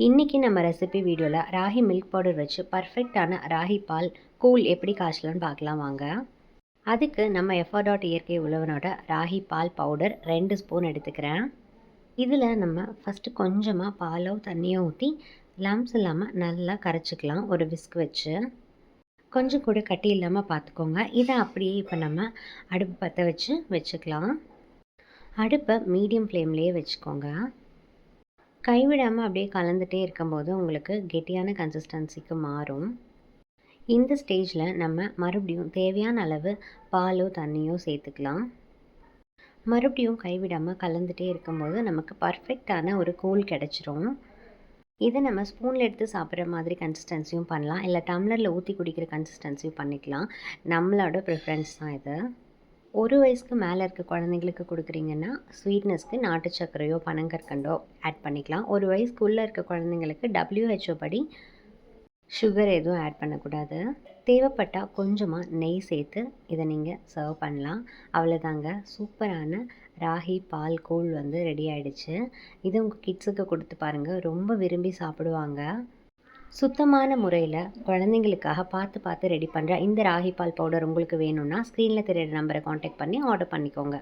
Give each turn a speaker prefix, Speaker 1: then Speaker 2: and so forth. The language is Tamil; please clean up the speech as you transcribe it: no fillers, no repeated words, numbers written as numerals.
Speaker 1: இன்றைக்கி நம்ம ரெசிபி வீடியோவில் ராகி மில்க் பவுடர் வச்சு பர்ஃபெக்டான ராகி பால் கூழ் எப்படி காய்ச்சலான்னு பார்க்கலாம் வாங்க. அதுக்கு நம்ம இயற்கை உழவனோட ராகி பால் பவுடர் 2 ஸ்பூன் எடுத்துக்கிறேன். இதில் நம்ம ஃபஸ்ட்டு கொஞ்சமாக பாலோ தண்ணியோ ஊற்றி லம்ஸ் இல்லாமல் நல்லா கரைச்சிக்கலாம் ஒரு விஸ்க் வச்சு. கொஞ்சம் கூட கட்டி இல்லாமல் பார்த்துக்கோங்க. இதை அப்படியே இப்போ நம்ம அடுப்பு பற்ற வச்சுக்கலாம். அடுப்பை மீடியம் ஃப்ளேம்லேயே வச்சுக்கோங்க. கைவிடாமல் அப்படியே கலந்துகிட்டே இருக்கும்போது உங்களுக்கு கெட்டியான கன்சிஸ்டன்சிக்கு மாறும். இந்த ஸ்டேஜில் நம்ம மறுபடியும் தேவையான அளவு பாலோ தண்ணியோ சேர்த்துக்கலாம். மறுபடியும் கைவிடாமல் கலந்துகிட்டே இருக்கும்போது நமக்கு பர்ஃபெக்டான ஒரு கூழ் கிடச்சிரும். இதை நம்ம ஸ்பூனில் எடுத்து சாப்பிட்ற மாதிரி கன்சிஸ்டன்சியும் பண்ணலாம், இல்லை டம்ளரில் ஊற்றி குடிக்கிற கன்சிஸ்டன்சியும் பண்ணிக்கலாம். நம்மளோட ப்ரிஃபரன்ஸ் தான் இது. 1 வயசுக்கு மேலே இருக்க குழந்தைங்களுக்கு கொடுக்குறீங்கன்னா ஸ்வீட்னஸ்க்கு நாட்டு சர்க்கரையோ பனங்கற்கண்டோ ஆட் பண்ணிக்கலாம். 1 வயசுக்குள்ளே இருக்க குழந்தைங்களுக்கு WHO படி சுகர் எதுவும் ஆட் பண்ணக்கூடாது. தேவைப்பட்டால் கொஞ்சமாக நெய் சேர்த்து இதை நீங்கள் சர்வ் பண்ணலாம். அவ்வளோதாங்க, சூப்பரான ராகி பால் கூழ் ரெடி ஆகிடுச்சு. இதை உங்கள் கிட்ஸுக்கு கொடுத்து பாருங்கள், ரொம்ப விரும்பி சாப்பிடுவாங்க. சுத்தமான முறையில் குழந்தைங்களுக்காக பார்த்து ரெடி பண்ணுற இந்த ராகி பால் பவுடர் உங்களுக்கு வேணும்னா ஸ்க்ரீனில் தெரியிற நம்பரை காண்டாக்ட் பண்ணி ஆர்டர் பண்ணிக்கோங்க.